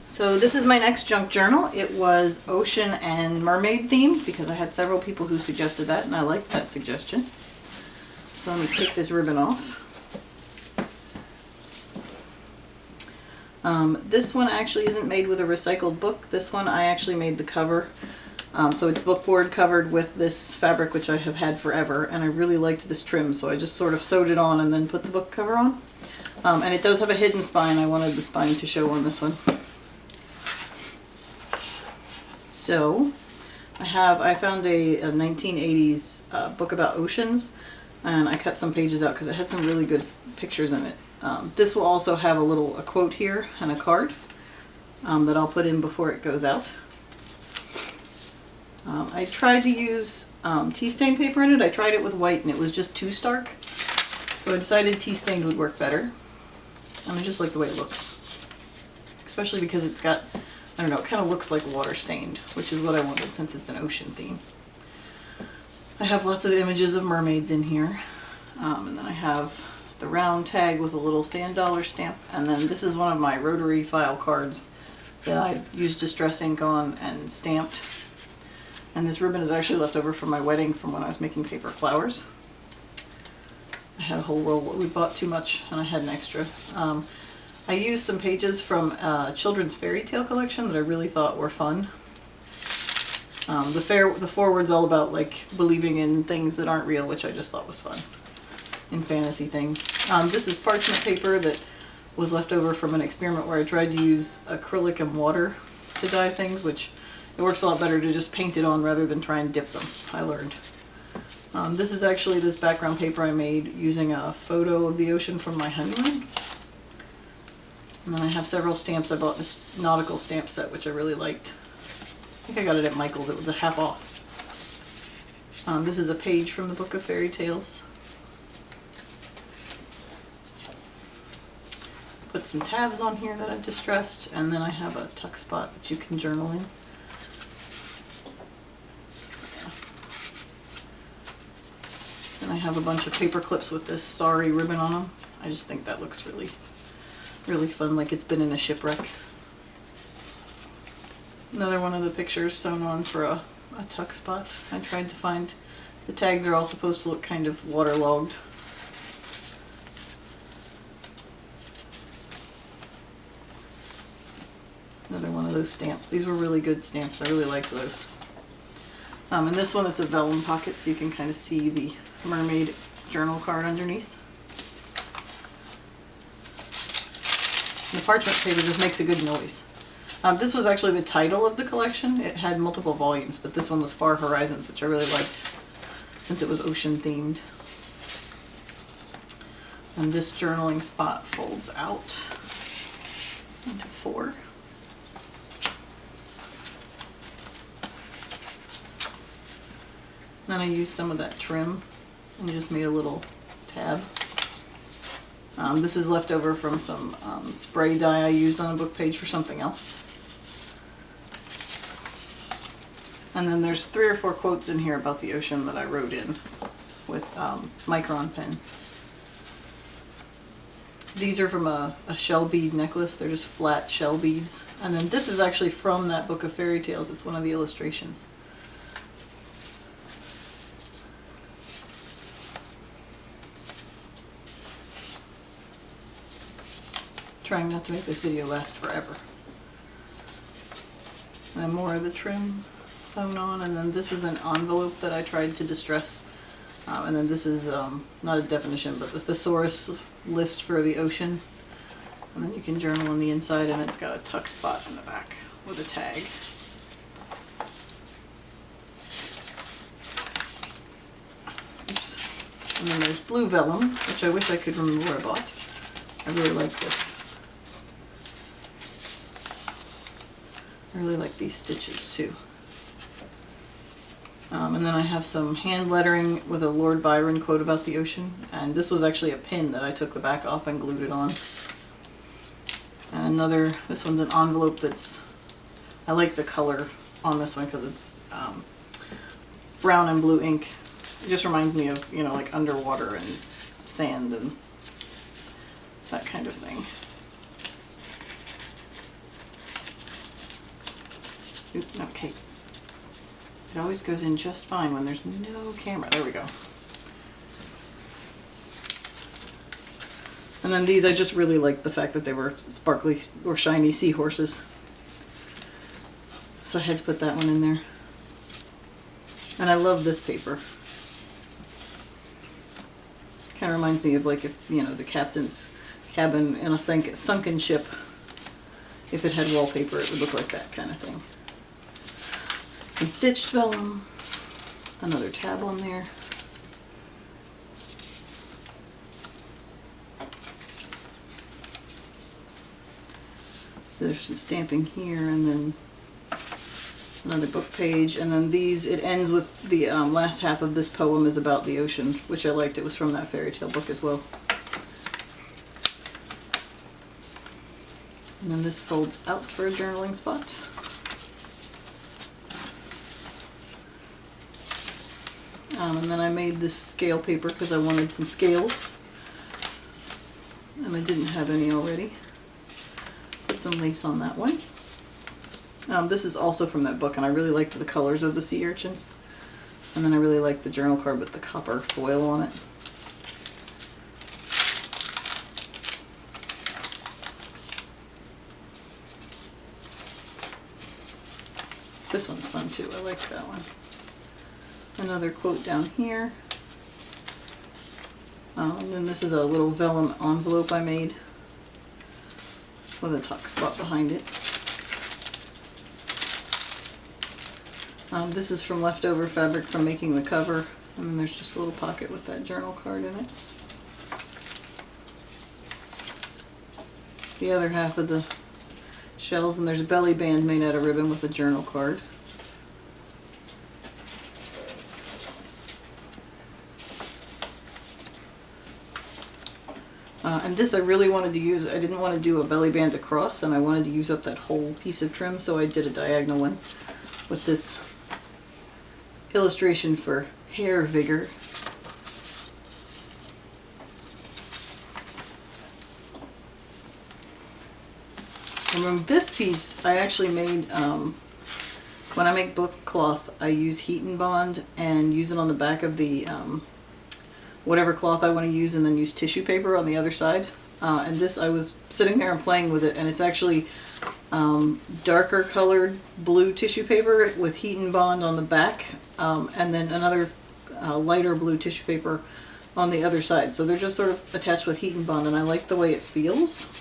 So this is my next junk journal. It was ocean and mermaid themed because I had several people who suggested that and I liked that suggestion. So let me take this ribbon off. This one actually isn't made with a recycled book. This one I actually made the cover. So it's bookboard covered with this fabric which I have had forever, and I really liked this trim, so I just sort of sewed it on and then put the book cover on. And it does have a hidden spine. I wanted the spine to show on this one. So I found a 1980s book about oceans, and I cut some pages out because it had some really good pictures in it. This will also have a quote here and a card that I'll put in before it goes out. I tried to use tea stain paper in it. I tried it with white and it was just too stark. So I decided tea stained would work better. And I just like the way it looks. Especially because it's got, I don't know, it kind of looks like water stained, which is what I wanted since it's an ocean theme. I have lots of images of mermaids in here. And then I have the round tag with a little sand dollar stamp. And then this is one of my rotary file cards that I used distress ink on and stamped. And this ribbon is actually left over from my wedding from when I was making paper flowers. I had a whole roll, we bought too much and I had an extra. I used some pages from a children's fairy tale collection that I really thought were fun. The foreword's all about like believing in things that aren't real, which I just thought was fun. In fantasy things. This is parchment paper that was left over from an experiment where I tried to use acrylic and water to dye things, which it works a lot better to just paint it on rather than try and dip them, I learned. This is actually this background paper I made using a photo of the ocean from my honeymoon. And then I have several stamps. I bought this nautical stamp set, which I really liked. I think I got it at Michael's. It was a half off. This is a page from the Book of Fairy Tales. Put some tabs on here that I've distressed, and then I have a tuck spot that you can journal in. And I have a bunch of paper clips with this sorry ribbon on them. I just think that looks really, really fun, like it's been in a shipwreck. Another one of the pictures sewn on for a tuck spot. I tried to find, the tags are all supposed to look kind of waterlogged. Another one of those stamps. These were really good stamps. I really liked those. And this one, it's a vellum pocket, so you can kind of see the mermaid journal card underneath. And the parchment paper just makes a good noise. This was actually the title of the collection. It had multiple volumes, but this one was Far Horizons, which I really liked since it was ocean themed. And this journaling spot folds out into 4. Then I used some of that trim and just made a little tab. This is left over from some spray dye I used on a book page for something else. And then there's 3 or 4 quotes in here about the ocean that I wrote in with micron pen. These are from a shell bead necklace. They're just flat shell beads. And then this is actually from that Book of Fairy Tales. It's one of the illustrations. Trying not to make this video last forever. And then more of the trim sewn on, and then this is an envelope that I tried to distress. And then this is not a definition, but the thesaurus list for the ocean. And then you can journal on the inside, and it's got a tuck spot in the back with a tag. Oops. And then there's blue vellum, which I wish I could remember where I bought. I really like this. I really like these stitches too. And then I have some hand lettering with a Lord Byron quote about the ocean. And this was actually a pin that I took the back off and glued it on. And this one's an envelope that's, I like the color on this one because it's brown and blue ink. It just reminds me of, you know, like underwater and sand and that kind of thing. Oops, okay. It always goes in just fine when there's no camera. There we go. And then these, I just really liked the fact that they were sparkly or shiny seahorses. So I had to put that one in there. And I love this paper. Kind of reminds me of like if, you know, the captain's cabin in a sunken ship. If it had wallpaper, it would look like that kind of thing. Some stitched vellum. Another tab on there. There's some stamping here, and then another book page, and then these, it ends with the last half of this poem is about the ocean, which I liked. It was from that fairy tale book as well. And then this folds out for a journaling spot. And then I made this scale paper because I wanted some scales, and I didn't have any already. Put some lace on that one. This is also from that book, and I really liked the colors of the sea urchins. And then I really liked the journal card with the copper foil on it. This one's fun too, I like that one. Another quote down here. And then this is a little vellum envelope I made with a tuck spot behind it. This is from leftover fabric from making the cover, and then there's just a little pocket with that journal card in it. The other half of the shells, and there's a belly band made out of ribbon with a journal card. And this I really wanted to use, I didn't want to do a belly band across, and I wanted to use up that whole piece of trim, so I did a diagonal one with this illustration for hair vigor. And then this piece I actually made, when I make book cloth, I use heat and bond and use it on the back of the whatever cloth I want to use, and then use tissue paper on the other side. And this, I was sitting there and playing with it, and it's actually darker colored blue tissue paper with heat and bond on the back, and then another lighter blue tissue paper on the other side. So they're just sort of attached with heat and bond, and I like the way it feels.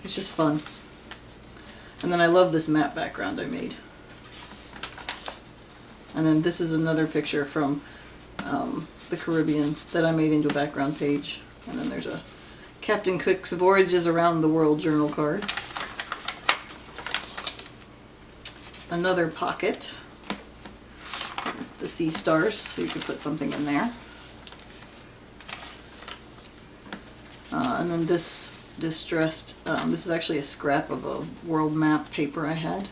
It's just fun. And then I love this matte background I made. And then this is another picture from the Caribbean that I made into a background page. And then there's a Captain Cook's Voyages Around the World journal card. Another pocket, the sea stars, so you could put something in there. And then this distressed, this is actually a scrap of a world map paper I had.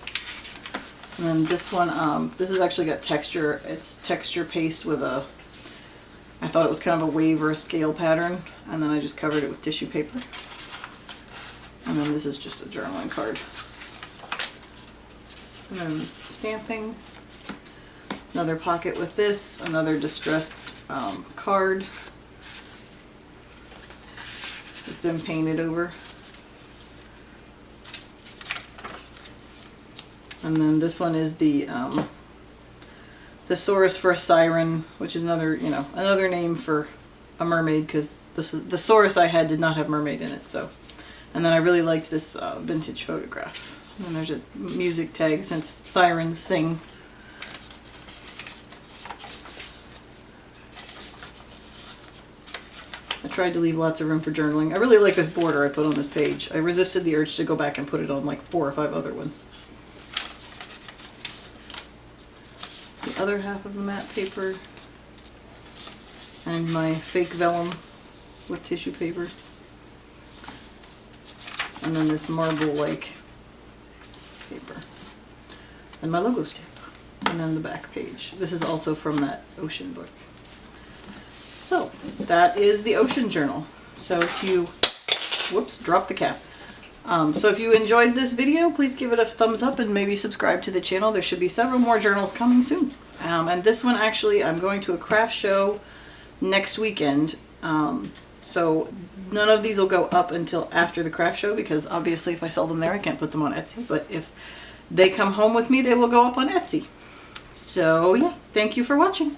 And then this one, this has actually got texture. It's texture paste with a, I thought it was kind of a wave or a scale pattern, and then I just covered it with tissue paper. And then this is just a journaling card. And then stamping. Another pocket with this, another distressed card. It's been painted over. And then this one is the thesaurus for a siren, which is another, you know, another name for a mermaid, because the thesaurus I had did not have mermaid in it. So, and then I really liked this vintage photograph. And then there's a music tag since sirens sing. I tried to leave lots of room for journaling. I really like this border I put on this page. I resisted the urge to go back and put it on like 4 or 5 other ones. The other half of the matte paper, and my fake vellum with tissue paper, and then this marble-like paper, and my logo stamp, and then the back page. This is also from that ocean book. So that is the ocean journal. So if you, whoops, drop the cap. So if you enjoyed this video, please give it a thumbs up and maybe subscribe to the channel. There should be several more journals coming soon. And this one actually, I'm going to a craft show next weekend. So none of these will go up until after the craft show, because obviously if I sell them there, I can't put them on Etsy. But if they come home with me, they will go up on Etsy. So yeah, thank you for watching.